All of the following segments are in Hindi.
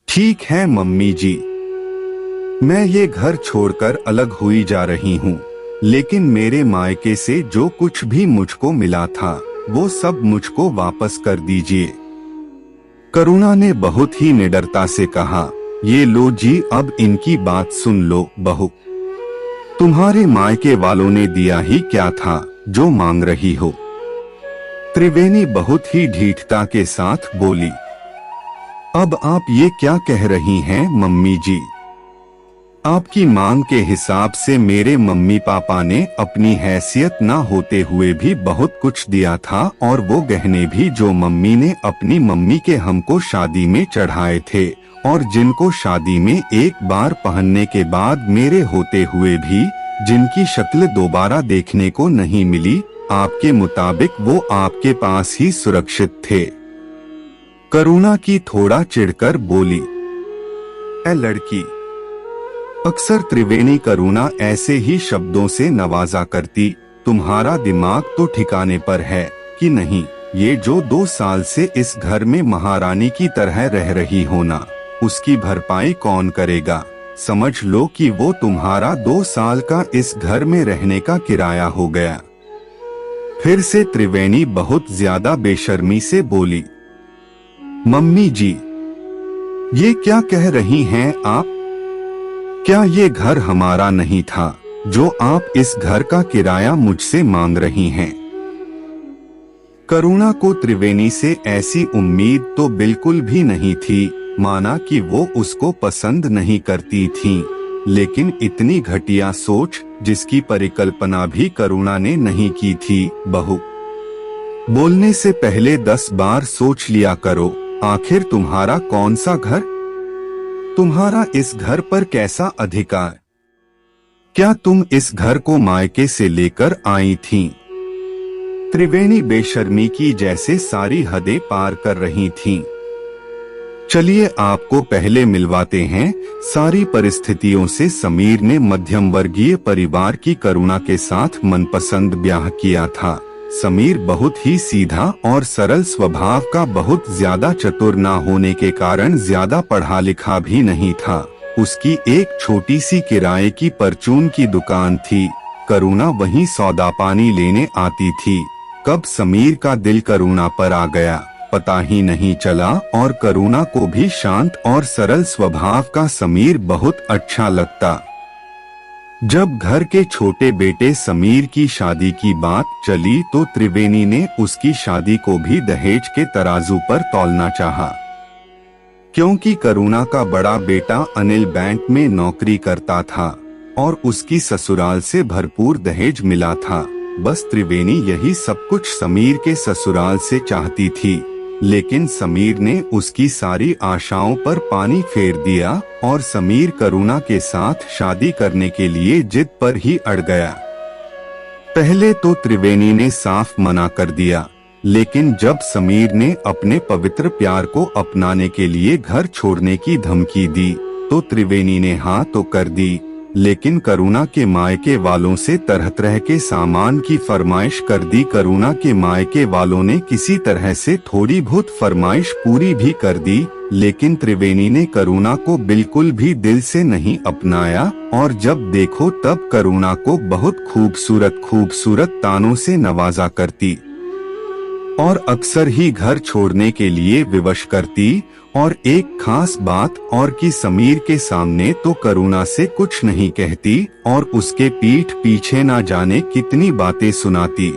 ठीक है मम्मी जी, मैं ये घर छोड़कर अलग हुई जा रही हूँ, लेकिन मेरे मायके से जो कुछ भी मुझको मिला था वो सब मुझको वापस कर दीजिए। करुणा ने बहुत ही निडरता से कहा, ये लो जी, अब इनकी बात सुन लो बहू। तुम्हारे मायके वालों ने दिया ही क्या था जो मांग रही हो। त्रिवेणी बहुत ही ढीठता के साथ बोली, अब आप ये क्या कह रही हैं मम्मी जी? आपकी मांग के हिसाब से मेरे मम्मी पापा ने अपनी हैसियत ना होते हुए भी बहुत कुछ दिया था, और वो गहने भी जो मम्मी ने अपनी मम्मी के हमको शादी में चढ़ाए थे और जिनको शादी में एक बार पहनने के बाद मेरे होते हुए भी जिनकी शक्ल दोबारा देखने को नहीं मिली, आपके मुताबिक वो आपके पास ही सुरक्षित थे। करुणा की थोड़ा चिढ़कर बोली, ऐ लड़की। अक्सर त्रिवेणी करुणा ऐसे ही शब्दों से नवाजा करती, तुम्हारा दिमाग तो ठिकाने पर है कि नहीं? ये जो 2 साल से इस घर में महारानी की तरह रह रही हो ना, उसकी भरपाई कौन करेगा? समझ लो कि वो तुम्हारा 2 साल का इस घर में रहने का किराया हो गया। फिर से त्रिवेणी बहुत ज्यादा बेशर्मी से बोली, मम्मी जी, ये क्या कह रही हैं आप? क्या ये घर हमारा नहीं था जो आप इस घर का किराया मुझसे मांग रही हैं? करुणा को त्रिवेणी से ऐसी उम्मीद तो बिल्कुल भी नहीं थी। माना कि वो उसको पसंद नहीं करती थी, लेकिन इतनी घटिया सोच जिसकी परिकल्पना भी करुणा ने नहीं की थी। बहू, बोलने से पहले 10 बार सोच लिया करो। आखिर तुम्हारा कौन सा घर? तुम्हारा इस घर पर कैसा अधिकार? क्या तुम इस घर को मायके से लेकर आई थीं? त्रिवेणी बेशर्मी की जैसे सारी हदें पार कर रही थीं। चलिए आपको पहले मिलवाते हैं सारी परिस्थितियों से। समीर ने मध्यम वर्गीय परिवार की करुणा के साथ मनपसंद ब्याह किया था। समीर बहुत ही सीधा और सरल स्वभाव का, बहुत ज्यादा चतुर ना होने के कारण ज्यादा पढ़ा लिखा भी नहीं था। उसकी एक छोटी सी किराए की परचून की दुकान थी। करुणा वहीं सौदा पानी लेने आती थी। कब समीर का दिल करुणा पर आ गया पता ही नहीं चला, और करुणा को भी शांत और सरल स्वभाव का समीर बहुत अच्छा लगता। जब घर के छोटे बेटे समीर की शादी की बात चली तो त्रिवेणी ने उसकी शादी को भी दहेज के तराजू पर तौलना चाहा। क्योंकि करुणा का बड़ा बेटा अनिल बैंक में नौकरी करता था और उसकी ससुराल से भरपूर दहेज मिला था। बस त्रिवेणी यही सब कुछ समीर के ससुराल से चाहती थी, लेकिन समीर ने उसकी सारी आशाओं पर पानी फेर दिया और समीर करुणा के साथ शादी करने के लिए जिद पर ही अड़ गया। पहले तो त्रिवेणी ने साफ मना कर दिया, लेकिन जब समीर ने अपने पवित्र प्यार को अपनाने के लिए घर छोड़ने की धमकी दी तो त्रिवेणी ने हाँ तो कर दी। लेकिन करुणा के मायके वालों से तरह तरह के सामान की फरमाइश कर दी। करुणा के मायके वालों ने किसी तरह से थोड़ी बहुत फरमाइश पूरी भी कर दी, लेकिन त्रिवेणी ने करुणा को बिल्कुल भी दिल से नहीं अपनाया, और जब देखो तब करुणा को बहुत खूबसूरत खूबसूरत तानों से नवाजा करती और अक्सर ही घर छोड़ने के लिए विवश करती। और एक खास बात और कि समीर के सामने तो करुणा से कुछ नहीं कहती और उसके पीठ पीछे ना जाने कितनी बातें सुनाती।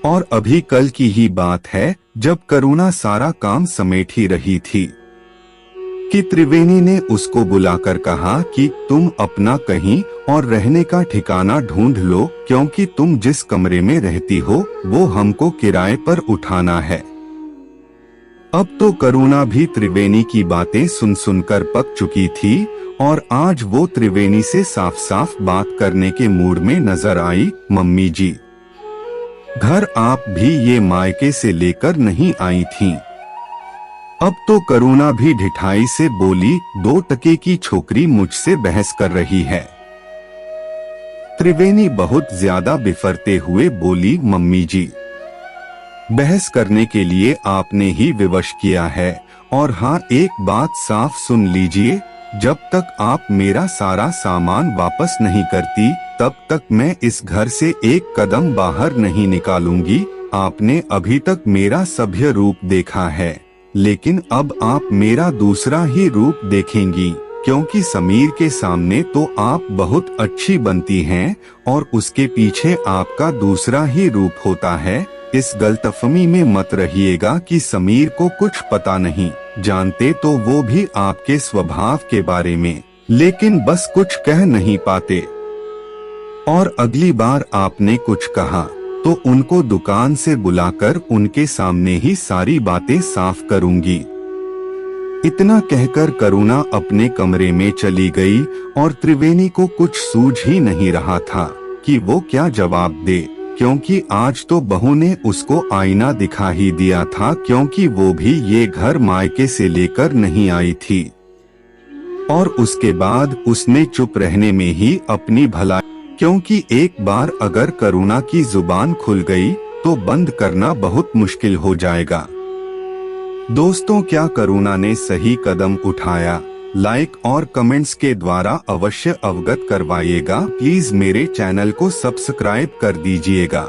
और अभी कल की ही बात है जब करुणा सारा काम समेट ही रही थी कि त्रिवेणी ने उसको बुलाकर कहा कि तुम अपना कहीं और रहने का ठिकाना ढूंढ लो, क्योंकि तुम जिस कमरे में रहती हो वो हमको किराए पर उठाना है। अब तो करुणा भी त्रिवेणी की बातें सुन सुनकर पक चुकी थी और आज वो त्रिवेणी से साफ साफ बात करने के मूड में नजर आई। मम्मी जी, घर आप भी ये मायके से लेकर नहीं आई थीं। अब तो करुणा भी ढिठाई से बोली, 2 टके की छोकरी मुझसे बहस कर रही है। त्रिवेणी बहुत ज्यादा बिफरते हुए बोली, मम्मी जी, बहस करने के लिए आपने ही विवश किया है और हाँ, एक बात साफ सुन लीजिए, जब तक आप मेरा सारा सामान वापस नहीं करती तब तक मैं इस घर से एक कदम बाहर नहीं निकालूंगी। आपने अभी तक मेरा सभ्य रूप देखा है, लेकिन अब आप मेरा दूसरा ही रूप देखेंगी, क्योंकि समीर के सामने तो आप बहुत अच्छी बनती हैं और उसके पीछे आपका दूसरा ही रूप होता है। इस गलतफहमी में मत रहिएगा कि समीर को कुछ पता नहीं, जानते तो वो भी आपके स्वभाव के बारे में, लेकिन बस कुछ कह नहीं पाते। और अगली बार आपने कुछ कहा तो उनको दुकान से बुलाकर उनके सामने ही सारी बातें साफ करूंगी। इतना कहकर करुणा अपने कमरे में चली गई और त्रिवेणी को कुछ सूझ ही नहीं रहा था कि वो क्या जवाब दे, क्योंकि आज तो बहू ने उसको आईना दिखा ही दिया था, क्योंकि वो भी ये घर मायके से लेकर नहीं आई थी। और उसके बाद उसने चुप रहने में ही अपनी भलाई, क्योंकि एक बार अगर करुणा की जुबान खुल गई तो बंद करना बहुत मुश्किल हो जाएगा। दोस्तों, क्या करुणा ने सही कदम उठाया? लाइक और कमेंट्स के द्वारा अवश्य अवगत करवाइएगा। प्लीज मेरे चैनल को सब्सक्राइब कर दीजिएगा।